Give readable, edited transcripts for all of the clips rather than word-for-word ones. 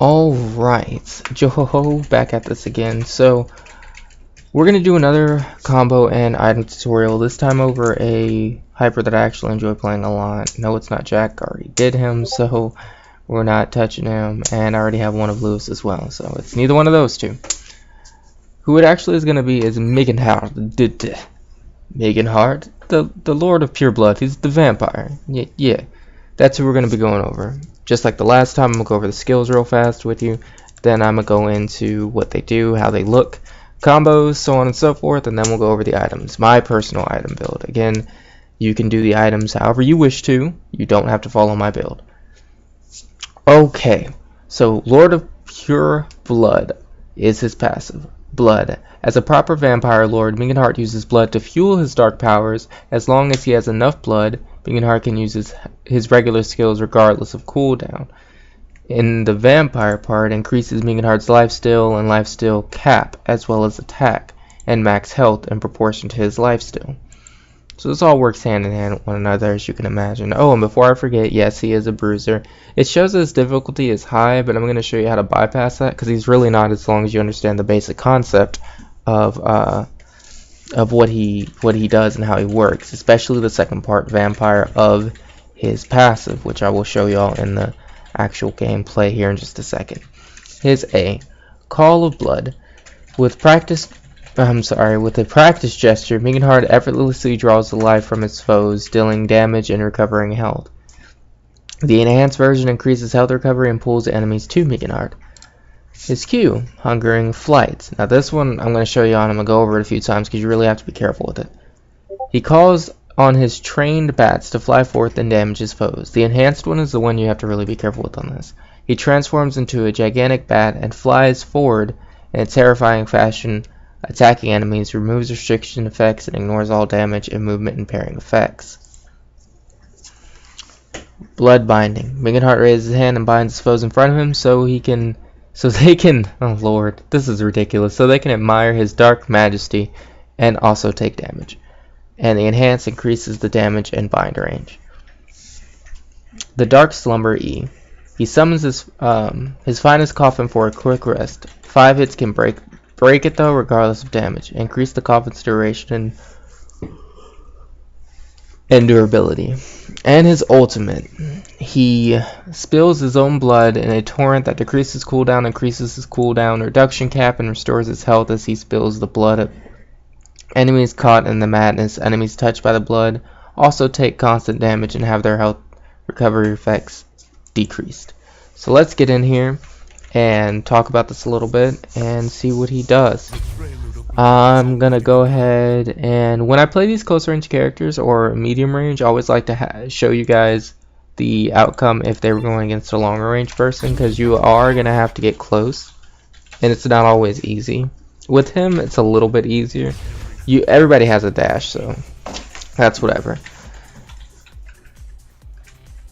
Alright, Joho, back at this again. So, we're going to do another combo and item tutorial, this time over a hyper that I actually enjoy playing a lot. No, it's not Jack, I already did him, so we're not touching him, and I already have one of Lewis as well, so it's neither one of those two. Who it actually is going to be is Migenhardt, Migenhardt, the Lord of Pure Blood. He's the vampire. Yeah, that's who we're going to be going over. Just like the last time, I'm going to go over the skills real fast with you. Then I'm going to go into what they do, how they look, combos, so on and so forth. And then we'll go over the items. My personal item build. Again, you can do the items however you wish to. You don't have to follow my build. Okay, so Lord of Pure Blood is his passive. Blood. As a proper vampire lord, Migenhardt uses blood to fuel his dark powers. As long as he has enough blood, Migenhardt can use his regular skills regardless of cooldown. In the vampire part, increases Migenhardt's lifesteal and lifesteal cap, as well as attack and max health in proportion to his lifesteal. So this all works hand in hand with one another, as you can imagine. Oh, and before I forget, yes, he is a bruiser. It shows that his difficulty is high, but I'm going to show you how to bypass that, because he's really not, as long as you understand the basic concept of what he does and how he works, especially the second part, vampire, of his passive, which I will show y'all in the actual gameplay here in just a second. His A, Call of Blood. With a practice gesture, Migenhardt effortlessly draws the life from his foes, dealing damage and recovering health. The enhanced version increases health recovery and pulls enemies to Migenhardt. His Q, Hungering Flight. Now this one I'm going to show you on. I'm going to go over it a few times because you really have to be careful with it. He calls on his trained bats to fly forth and damage his foes. The enhanced one is the one you have to really be careful with on this. He transforms into a gigantic bat and flies forward in a terrifying fashion, attacking enemies, removes restriction effects, and ignores all damage and movement impairing effects. Blood Binding. Migenhardt raises his hand and binds his foes in front of him so they can, oh lord, this is ridiculous, so they can admire his dark majesty and also take damage. And the enhance increases the damage and bind range. The Dark Slumber E. He summons his finest coffin for a quick rest. 5 hits can break it though, regardless of damage. Increase the coffin's duration and durability. And his ultimate. He spills his own blood in a torrent that decreases cooldown, increases his cooldown reduction cap, and restores his health as he spills the blood of enemies caught in the madness. Enemies touched by the blood also take constant damage and have their health recovery effects decreased. So let's get in here and talk about this a little bit and see what he does. I'm gonna go ahead, and when I play these close range characters or medium range, I always like to show you guys the outcome if they were going against a longer range person, because you are gonna have to get close and it's not always easy. With him it's a little bit easier. Everybody has a dash, so that's whatever.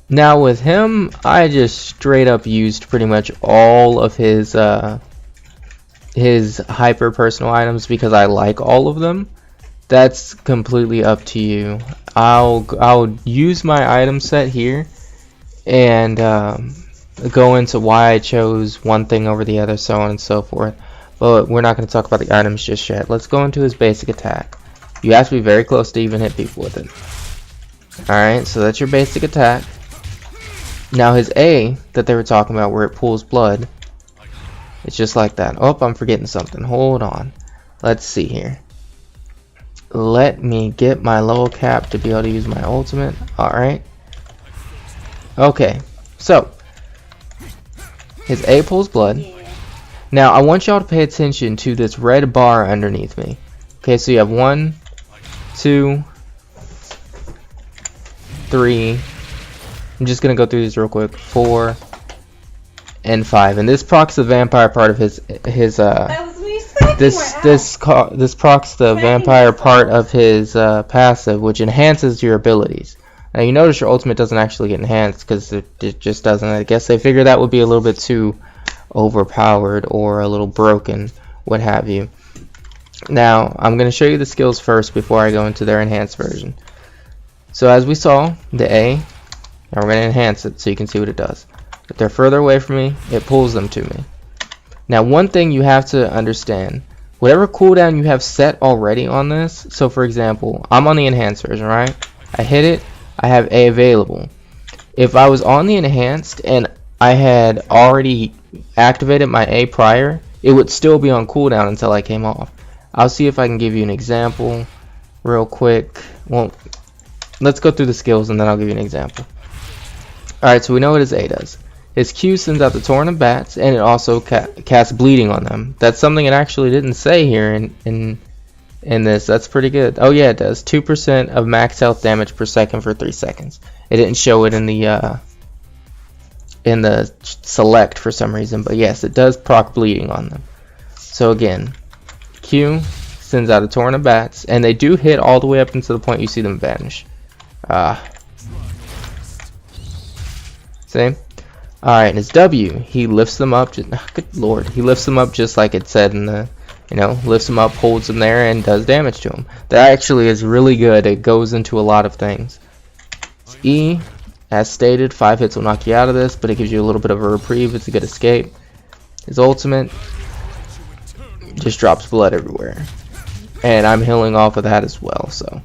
Now with him, I just straight up used pretty much all of his hyper personal items because I like all of them. That's completely up to you. I'll use my item set here and go into why I chose one thing over the other, so on and so forth. But we're not going to talk about the items just yet. Let's go into his basic attack. You have to be very close to even hit people with it. Alright, so that's your basic attack. Now his A that they were talking about, where it pulls blood, it's just like that. Oh, I'm forgetting something. Hold on. Let's see here. Let me get my level cap to be able to use my ultimate. Alright. Okay, so his A pulls blood. Now I want y'all to pay attention to this red bar underneath me. Okay, so you have 1, 2, 3. I'm just gonna go through these real quick. 4 and 5, and this procs the vampire part of his this procs the vampire part of his passive, which enhances your abilities. Now you notice your ultimate doesn't actually get enhanced because it just doesn't. I guess they figure that would be a little bit too overpowered or a little broken, what have you. Now I'm going to show you the skills first before I go into their enhanced version. So as we saw, the A, now we're going to enhance it so you can see what it does. If they're further away from me, it pulls them to me. Now one thing you have to understand, whatever cooldown you have set already on this, so for example, I'm on the enhanced version, right? I hit it, I have A available. If I was on the enhanced and I had already activated my A prior, it would still be on cooldown until I came off. I'll see if I can give you an example real quick. Well, let's go through the skills and then I'll give you an example. Alright, so we know what his A does. His Q sends out the torrent of bats, and it also casts bleeding on them. That's something it actually didn't say here in this. That's pretty good. Oh yeah, it does. 2% of max health damage per second for 3 seconds. It didn't show it in the select for some reason, but yes, it does proc bleeding on them. So again, Q sends out a torrent of bats, and they do hit all the way up until the point you see them vanish. See? Alright, and his W, he lifts them up. Good lord, he lifts them up just like it said in the, lifts them up, holds them there, and does damage to them. That actually is really good. It goes into a lot of things. E, as stated, 5 hits will knock you out of this, but it gives you a little bit of a reprieve. It's a good escape. His ultimate just drops blood everywhere, and I'm healing off of that as well, so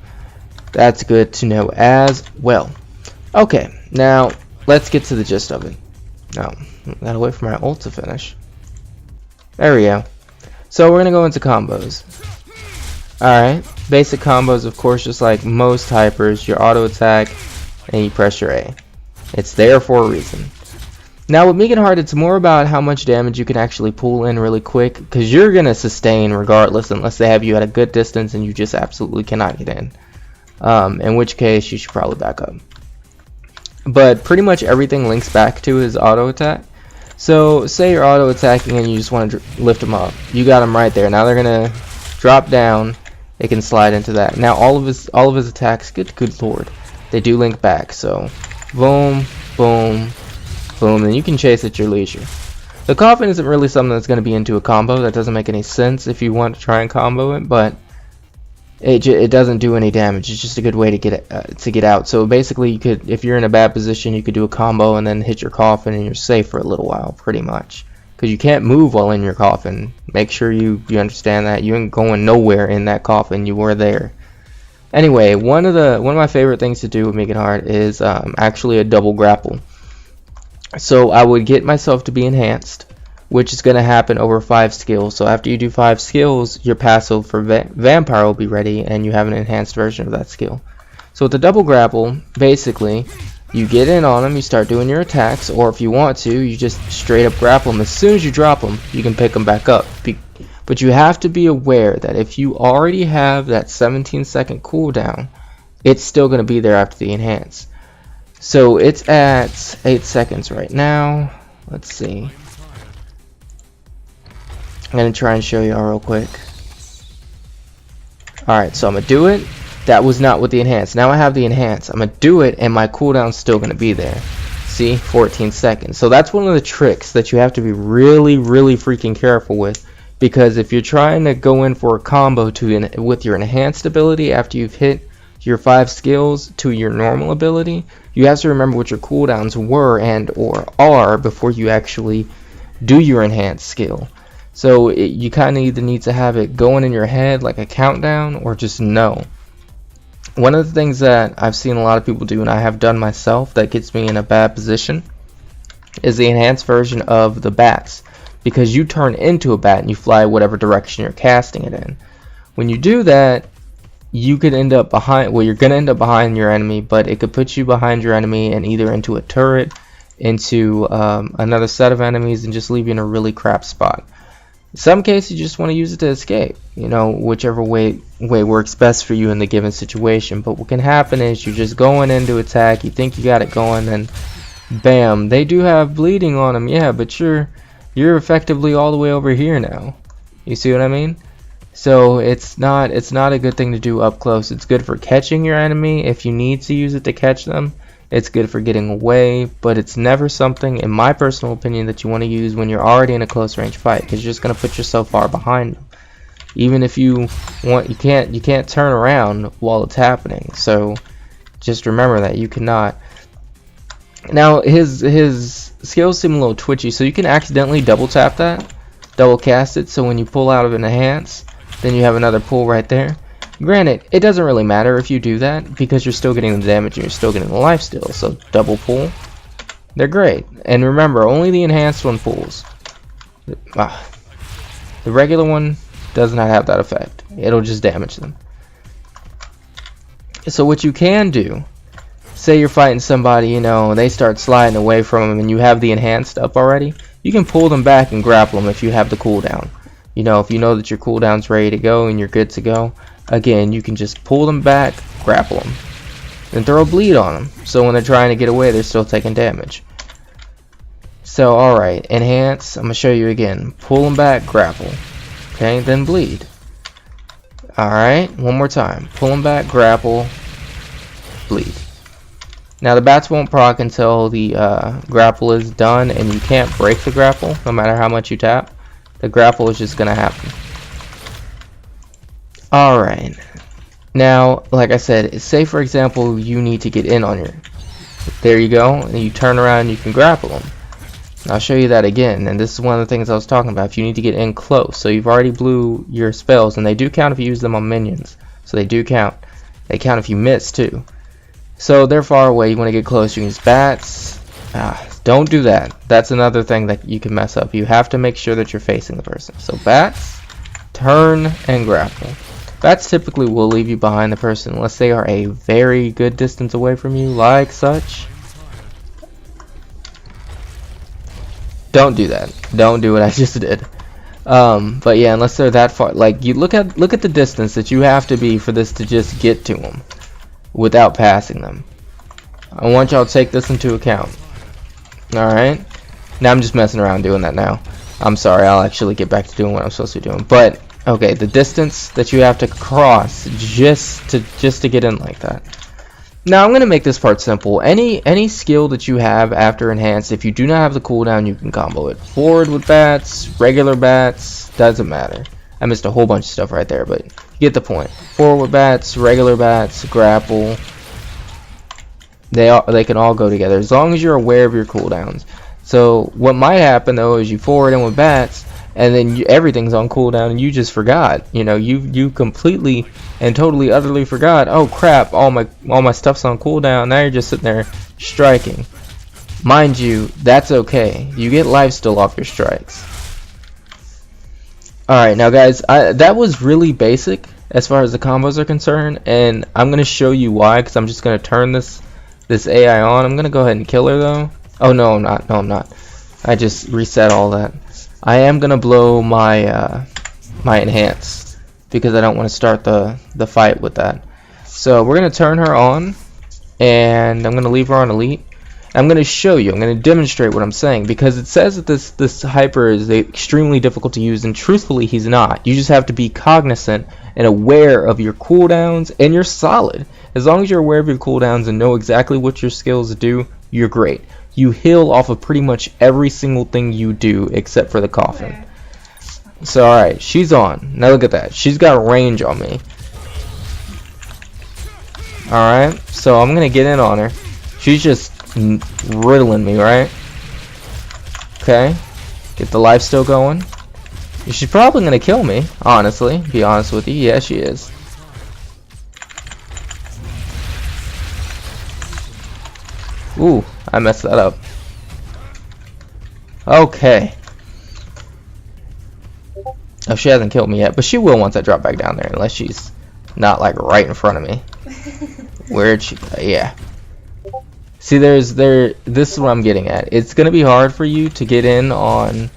that's good to know as well. Okay, now let's get to the gist of it. No, gotta wait for my ult to finish. There we go. So we're gonna go into combos. Alright, basic combos, of course, just like most hypers, your auto attack and you press your A. It's there for a reason. Now with Migenhardt, it's more about how much damage you can actually pull in really quick, because you're gonna sustain regardless, unless they have you at a good distance and you just absolutely cannot get in which case you should probably back up. But pretty much everything links back to his auto attack. So say you're auto attacking and you just want to lift them up. You got them right there. Now they're gonna drop down. It can slide into that. Now all of his attacks, good lord, they do link back. So boom, boom, boom, and you can chase at your leisure. The coffin isn't really something that's going to be into a combo. That doesn't make any sense if you want to try and combo it, but it doesn't do any damage. It's just a good way to get out. So basically, you could, if you're in a bad position, you could do a combo and then hit your coffin, and you're safe for a little while, pretty much. Because you can't move while in your coffin. Make sure you understand that. You ain't going nowhere in that coffin. You were there. Anyway, one of my favorite things to do with Migenhardt is actually a double grapple. So I would get myself to be enhanced, which is going to happen over 5 skills. So after you do 5 skills, your passive for Vampire will be ready, and you have an enhanced version of that skill. So with the double grapple, basically, you get in on them, you start doing your attacks, or if you want to, you just straight up grapple them. As soon as you drop them, you can pick them back up. But you have to be aware that if you already have that 17-second cooldown, it's still going to be there after the enhance. So it's at 8 seconds right now. Let's see. I'm going to try and show you all real quick. Alright, so I'm going to do it. That was not with the enhance. Now I have the enhance. I'm going to do it, and my cooldown's still going to be there. See? 14 seconds. So that's one of the tricks that you have to be really, really freaking careful with. Because if you're trying to go in for a combo with your enhanced ability after you've hit your 5 skills to your normal ability, you have to remember what your cooldowns were and or are before you actually do your enhanced skill. So you kind of either need to have it going in your head like a countdown, or just know. One of the things that I've seen a lot of people do, and I have done myself, that gets me in a bad position, is the enhanced version of the bats. Because you turn into a bat and you fly whatever direction you're casting it in. When you do that, you could end up behind, well, you're going to end up behind your enemy, but it could put you behind your enemy and either into a turret, into another set of enemies, and just leave you in a really crap spot. In some cases, you just want to use it to escape, whichever way works best for you in the given situation. But what can happen is you're just going into attack, you think you got it going, and bam, they do have bleeding on them, yeah, but you're effectively all the way over here now. You see what I mean? So it's not a good thing to do up close. It's good for catching your enemy if you need to use it to catch them. It's good for getting away, but it's never something, in my personal opinion, that you want to use when you're already in a close range fight, because you're just going to put yourself far behind them. Even if you want, you can't turn around while it's happening. So just remember that you cannot. Now his skills seem a little twitchy, so you can accidentally double tap that, double cast it, so when you pull out of an enhance, then you have another pull right there. Granted, it doesn't really matter if you do that, because you're still getting the damage and you're still getting the life steal, so double pull, they're great. And remember, only the enhanced one pulls. The regular one does not have that effect. It'll just damage them. So what you can do, say you're fighting somebody, you know, and they start sliding away from them and you have the enhanced up already, you can pull them back and grapple them if you have the cooldown. You know, if you know that your cooldown's ready to go and you're good to go, again, you can just pull them back, grapple them, then throw a bleed on them. So when they're trying to get away, they're still taking damage. So, alright, enhance, I'm going to show you again. Pull them back, grapple. Okay, then bleed. Alright, one more time. Pull them back, grapple, bleed. Now the bats won't proc until the grapple is done, and you can't break the grapple no matter how much you tap. The grapple is just going to happen. Alright. Now, like I said, say for example you need to get in on your... There you go, and you turn around and you can grapple them. I'll show you that again, and this is one of the things I was talking about. If you need to get in close, so you've already blew your spells, and they do count if you use them on minions, so they do count. They count if you miss too. So they're far away, you want to get close, you can use bats. Don't do that. That's another thing that you can mess up. You have to make sure that you're facing the person. So bats, turn, and grapple. Bats typically will leave you behind the person unless they are a very good distance away from you, like such. Don't do that. Don't do what I just did. But yeah, unless they're that far, like you look at the distance that you have to be for this to just get to them without passing them. I want y'all to take this into account. All right. Now I'm just messing around doing that now. I'm sorry. I'll actually get back to doing what I'm supposed to be doing. But okay, the distance that you have to cross just to get in like that. Now I'm going to make this part simple. Any skill that you have after enhanced, if you do not have the cooldown, you can combo it. Forward with bats, regular bats, doesn't matter. I missed a whole bunch of stuff right there, but you get the point. Forward with bats, regular bats, grapple. They can all go together as long as you're aware of your cooldowns. So what might happen though is you forward in with bats, and then everything's on cooldown and you just forgot. You know, you completely and totally utterly forgot. Oh crap, all my stuff's on cooldown. Now you're just sitting there striking. Mind you, that's okay. You get life still off your strikes. Alright, now guys, that was really basic as far as the combos are concerned, and I'm gonna show you why, because I'm just gonna turn this AI on. I'm gonna go ahead and kill her though. Oh no, I'm not. No, I'm not. I just reset all that. I am gonna blow my my enhance because I don't want to start the fight with that. So we're gonna turn her on, and I'm gonna leave her on elite. I'm gonna show you. I'm gonna demonstrate what I'm saying, because it says that this hyper is extremely difficult to use, and truthfully, he's not. You just have to be cognizant and aware of your cooldowns, and you're solid. As long as you're aware of your cooldowns and know exactly what your skills do, you're great. You heal off of pretty much every single thing you do except for the coffin. So alright, she's on. Now look at that. She's got range on me. Alright, so I'm gonna get in on her. She's just riddling me, right? Okay. Get the life still going. She's probably gonna kill me, honestly. Be honest with you. Yeah, she is. Ooh, I messed that up. Okay. Oh, she hasn't killed me yet, but she will once I drop back down there, unless she's not like right in front of me. Where'd she go? Yeah. See, this is what I'm getting at. It's gonna be hard for you to get in on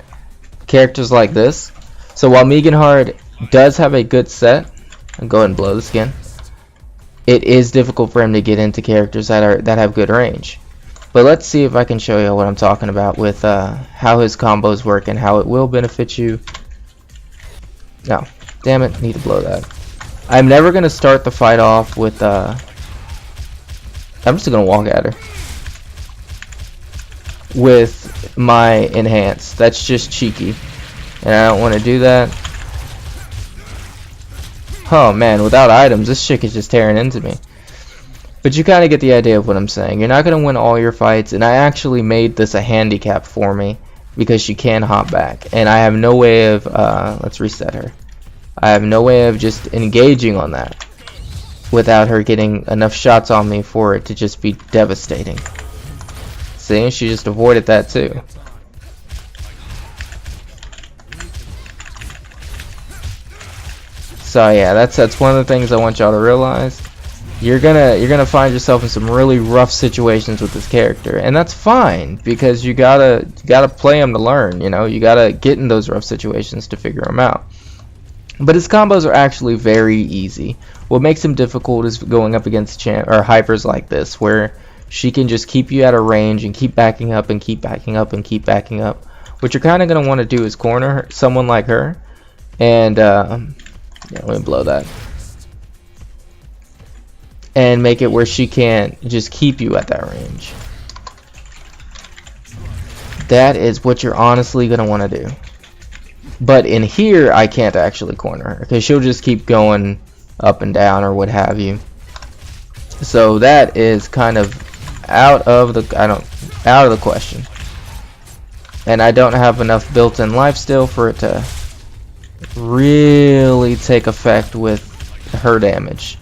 characters like this. So while Migenhardt does have a good set, I'll go ahead and blow this again. It is difficult for him to get into characters that have good range. But let's see if I can show you what I'm talking about with how his combos work and how it will benefit you. No, damn it, need to blow that. I'm never gonna start the fight off with. I'm just gonna walk at her with my enhance. That's just cheeky, and I don't want to do that. Oh man, without items, this chick is just tearing into me. But you kind of get the idea of what I'm saying. You're not going to win all your fights, and I actually made this a handicap for me because she can hop back. And I have no way of, let's reset her. I have no way of just engaging on that without her getting enough shots on me for it to just be devastating. See, she just avoided that too. So yeah, that's one of the things I want y'all to realize. You're gonna find yourself in some really rough situations with this character, and that's fine because you gotta play him to learn. You know, you gotta get in those rough situations to figure them out. But his combos are actually very easy. What makes him difficult is going up against hypers like this, where she can just keep you at a range and keep backing up and keep backing up and keep backing up. What you're kind of gonna want to do is corner someone like her, and yeah, let me blow that. And make it where she can't just keep you at that range. That is what you're honestly going to want to do. But in here, I can't actually corner her because she'll just keep going up and down or what have you. So that is kind of out of the question. And I don't have enough built-in lifesteal for it to really take effect with her damage.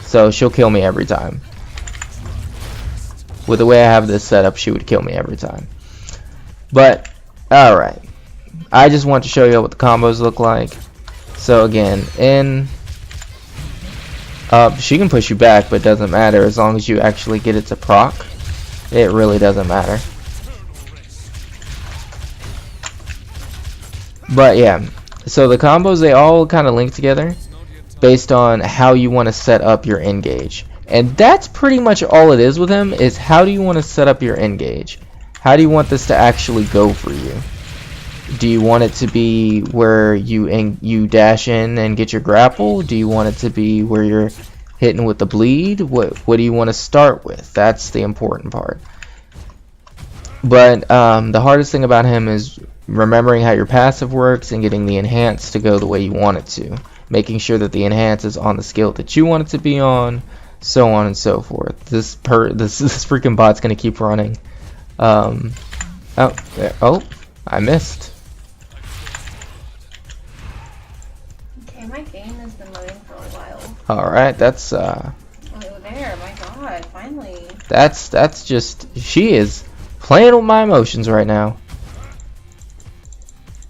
So she'll kill me every time. With the way I have this set up, she would kill me every time. But, alright. I just want to show you what the combos look like. So again, in up, she can push you back, but it doesn't matter as long as you actually get it to proc. It really doesn't matter. But yeah, so the combos, they all kind of link together based on how you want to set up your engage. And that's pretty much all it is with him, is how do you want to set up your engage? How do you want this to actually go for you? Do you want it to be where you dash in and get your grapple? Do you want it to be where you're hitting with the bleed? What do you want to start with? That's the important part. But the hardest thing about him is remembering how your passive works and getting the enhance to go the way you want it to. Making sure that the enhance is on the skill that you want it to be on, so on and so forth. This freaking bot's gonna keep running. Oh, I missed. Okay, my game has been loading for a while. All right, that's Oh, there! My God, finally. That's just, she is playing with my emotions right now.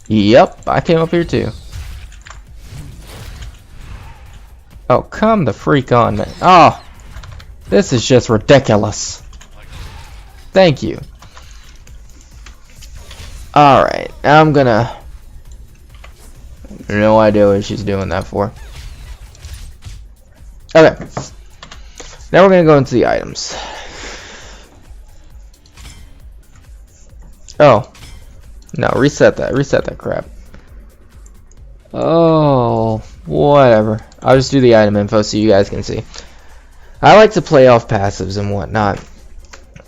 Yep, I came up here too. Oh, come the freak on, man. Oh, this is just ridiculous. Thank you. Alright, I'm gonna... No idea what she's doing that for. Okay. Now we're gonna go into the items. Oh. No, reset that crap. Oh, whatever. I'll just do the item info so you guys can see. I like to play off passives and whatnot.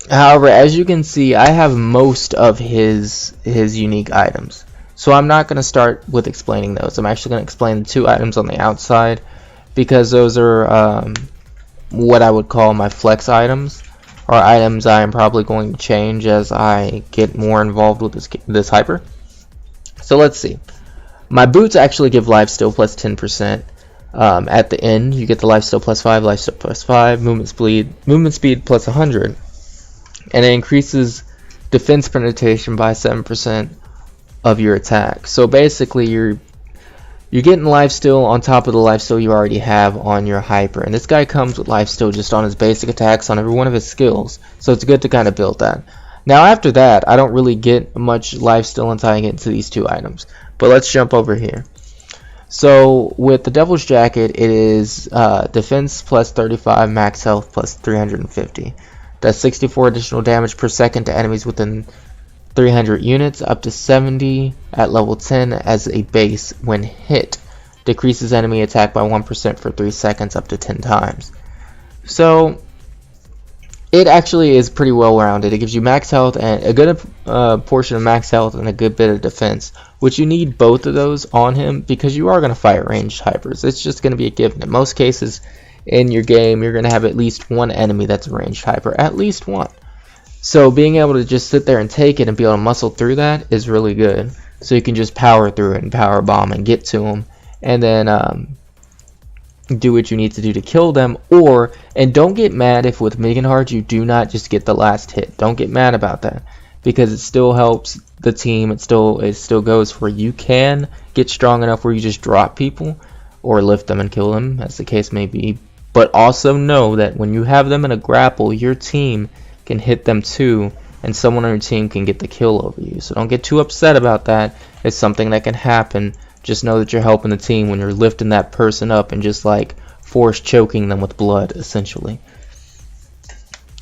However, as you can see, I have most of his unique items. So I'm not going to start with explaining those. I'm actually going to explain the two items on the outside, because those are what I would call my flex items, or items I am probably going to change as I get more involved with this hyper. So let's see. My boots actually give lifesteal plus 10%. At the end, you get the lifesteal plus 5, lifesteal plus 5, movement speed plus 100, and it increases defense penetration by 7% of your attack. So basically, you're getting lifesteal on top of the lifesteal you already have on your hyper, and this guy comes with lifesteal just on his basic attacks on every one of his skills. So it's good to kind of build that. Now after that, I don't really get much lifesteal until I get into these two items. But let's jump over here. So with the Devil's Jacket, it is defense plus 35, max health plus 350. That's 64 additional damage per second to enemies within 300 units, up to 70 at level 10 as a base when hit. Decreases enemy attack by 1% for 3 seconds, up to 10 times. So it actually is pretty well rounded. It gives you max health and a good portion of max health and a good bit of defense, which you need both of those on him because you are going to fight ranged hypers. It's just going to be a given. In most cases, in your game, you're going to have at least one enemy that's a ranged hyper. At least one. So being able to just sit there and take it and be able to muscle through that is really good. So you can just power through it and power bomb and get to them. And then do what you need to do to kill them. And don't get mad if with Migenhardt you do not just get the last hit. Don't get mad about that. Because it still helps the team. It still goes where you can get strong enough where you just drop people. Or lift them and kill them, as the case may be. But also know that when you have them in a grapple, your team can hit them too, and someone on your team can get the kill over you. So don't get too upset about that. It's something that can happen. Just know that you're helping the team when you're lifting that person up and just like force choking them with blood, essentially.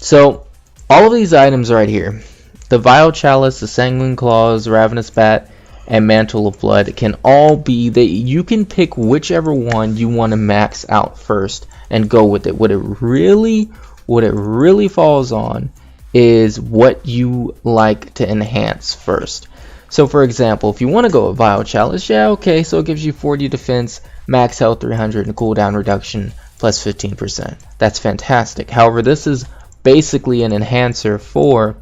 So all of these items right here, the Vile Chalice, the Sanguine Claws, Ravenous Bat, and Mantle of Blood can all be that you can pick whichever one you want to max out first and go with it. What it really falls on is what you like to enhance first. So for example, if you want to go with Vile Chalice, yeah, okay, so it gives you 40 defense, max health 300, and cooldown reduction plus 15%. That's fantastic. However, this is basically an enhancer for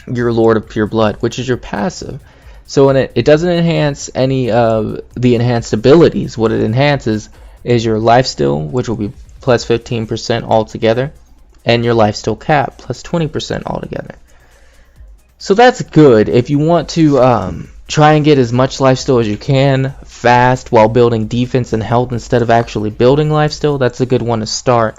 your Lord of Pure Blood, which is your passive. So it doesn't enhance any of the enhanced abilities. What it enhances is your lifesteal, which will be plus 15% altogether, and your lifesteal cap plus 20% altogether. So that's good if you want to try and get as much lifesteal as you can fast while building defense and health instead of actually building lifesteal. That's a good one to start.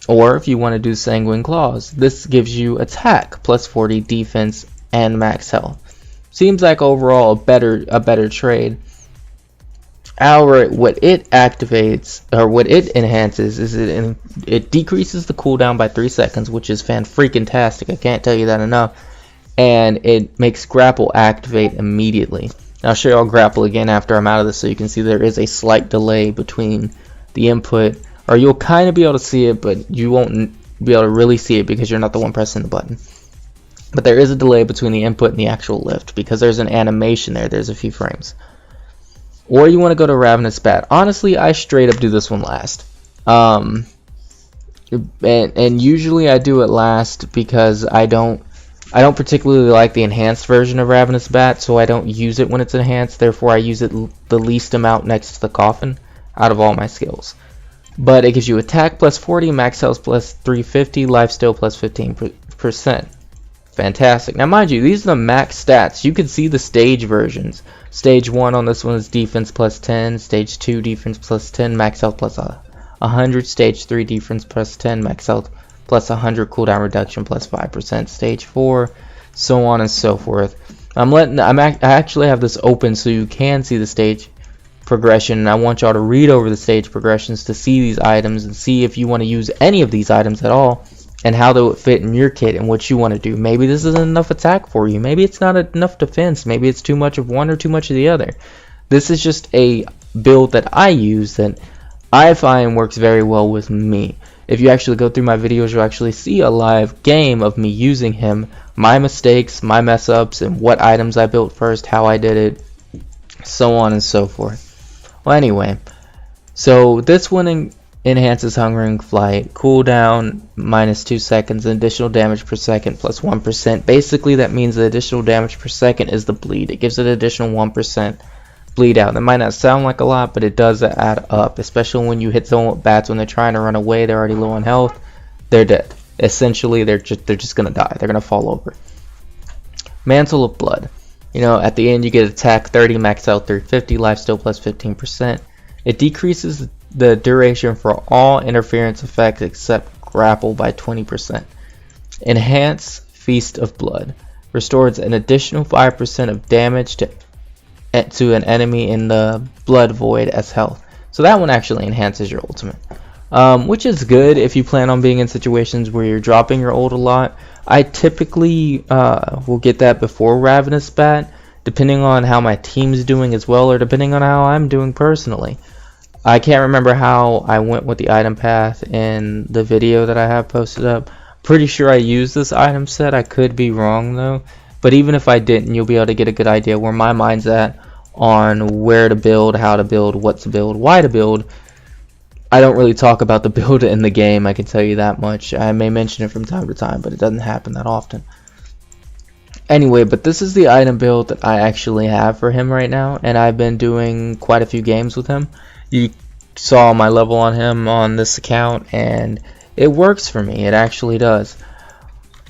Or if you want to do Sanguine Claws, this gives you attack plus 40 defense and max health. Seems like overall a better trade. However, what it activates or what it enhances is it decreases the cooldown by 3 seconds, which is fan-freaking-tastic. I can't tell you that enough. And it makes Grapple activate immediately. I'll show y'all Grapple again after I'm out of this, so you can see there is a slight delay between the input, or you'll kind of be able to see it, but you won't be able to really see it because you're not the one pressing the button. But there is a delay between the input and the actual lift because there's an animation there. There's a few frames. Or you want to go to Ravenous Bat. Honestly, I straight up do this one last. And usually I do it last because I don't particularly like the enhanced version of Ravenous Bat, so I don't use it when it's enhanced. Therefore, I use it the least amount next to the coffin out of all my skills. But it gives you attack plus 40, max health plus 350, lifesteal plus 15%. Fantastic. Now mind you, these are the max stats. You can see the stage versions. Stage 1 on this one is defense plus 10, stage 2 defense plus 10, max health plus 100, stage 3 defense plus 10, max health plus 100, cooldown reduction plus 5%, stage 4, so on and so forth. I actually have this open so you can see the stage progression, and I want y'all to read over the stage progressions to see these items and see if you want to use any of these items at all and how they would fit in your kit and what you want to do. Maybe this isn't enough attack for you. Maybe it's not enough defense. Maybe it's too much of one or too much of the other. This is just a build that I use that I find works very well with me. If you actually go through my videos, you'll actually see a live game of me using him, my mistakes, my mess ups, and what items I built first, how I did it, so on and so forth. Well, anyway, so this one enhances Hungering Flight, cooldown minus 2 seconds, and additional damage per second plus 1%. Basically, that means the additional damage per second is the bleed. It gives it additional 1% bleed out. That might not sound like a lot, but it does add up, especially when you hit someone with bats when they're trying to run away. They're already low on health. They're dead. Essentially, they're just gonna die. They're gonna fall over. Mantle of Blood. You know, at the end you get attack 30, max health 350, lifesteal plus 15%. It decreases the duration for all interference effects except grapple by 20%. Enhance Feast of Blood. Restores an additional 5% of damage to an enemy in the blood void as health. So that one actually enhances your ultimate. Which is good if you plan on being in situations where you're dropping your ult a lot. I typically will get that before Ravenous Bat, depending on how my team's doing as well, or depending on how I'm doing personally. I can't remember how I went with the item path in the video that I have posted up. Pretty sure I used this item set. I could be wrong though. But even if I didn't, you'll be able to get a good idea where my mind's at on where to build, how to build, what to build, why to build. I don't really talk about the build in the game, I can tell you that much. I may mention it from time to time, but it doesn't happen that often. Anyway, but this is the item build that I actually have for him right now, and I've been doing quite a few games with him. You saw my level on him on this account, and it works for me. It actually does.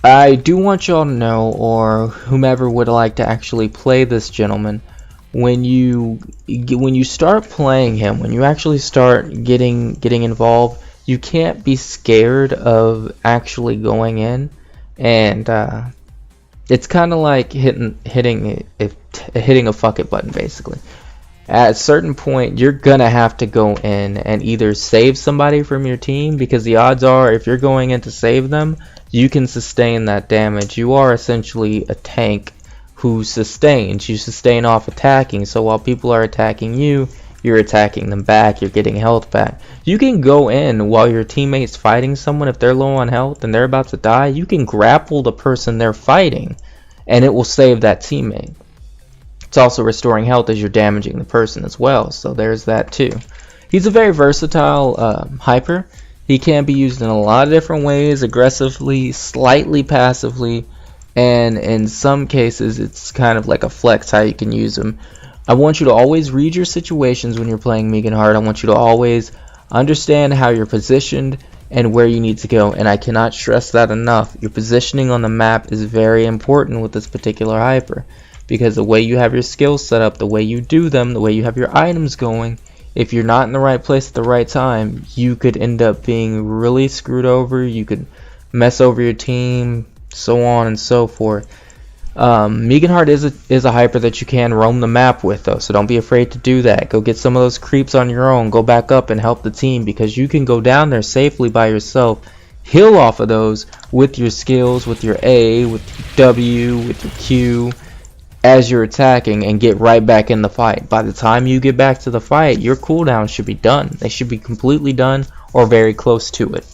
I do want y'all to know, or whomever would like to actually play this gentleman, when you start playing him, when you actually start getting involved, you can't be scared of actually going in, and it's kind of like hitting a fuck it button, basically. At a certain point, you're gonna have to go in and either save somebody from your team, because the odds are, if you're going in to save them, you can sustain that damage. You are essentially a tank who sustains. You sustain off attacking, so while people are attacking you, you're attacking them back, you're getting health back. You can go in while your teammate's fighting someone. If they're low on health and they're about to die, you can grapple the person they're fighting, and it will save that teammate. It's also restoring health as you're damaging the person as well, so there's that too. He's a very versatile hyper. He can be used in a lot of different ways, aggressively, slightly passively, and in some cases it's kind of like a flex how you can use him. I want you to always read your situations when you're playing Migenhardt. I want you to always understand how you're positioned and where you need to go, and I cannot stress that enough. Your positioning on the map is very important with this particular hyper, because the way you have your skills set up, the way you do them, the way you have your items going, if you're not in the right place at the right time, you could end up being really screwed over. You could mess over your team, so on and so forth. Migenhardt is a hyper that you can roam the map with, though, so don't be afraid to do that. Go get some of those creeps on your own. Go back up and help the team, because you can go down there safely by yourself, heal off of those with your skills, with your A, with your W, with your Q, as you're attacking, and get right back in the fight. By the time you get back to the fight, your cooldowns should be done. They should be completely done or very close to it.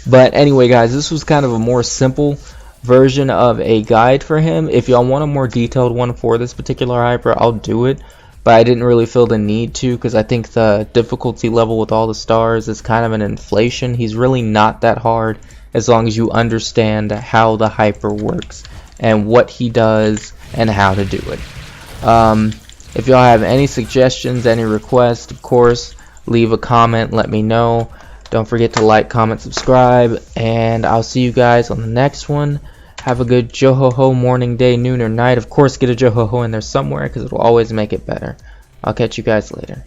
But anyway, guys, this was kind of a more simple version of a guide for him. If y'all want a more detailed one for this particular hyper, I'll do it, but I didn't really feel the need to, because I think the difficulty level with all the stars is kind of an inflation. He's really not that hard as long as you understand how the hyper works and what he does and how to do it. If y'all have any suggestions, any requests, of course, leave a comment, let me know. Don't forget to like, comment, subscribe, and I'll see you guys on the next one. Have a good Joho-ho morning, day, noon, or night. Of course, get a Joho-ho in there somewhere, because it will always make it better. I'll catch you guys later.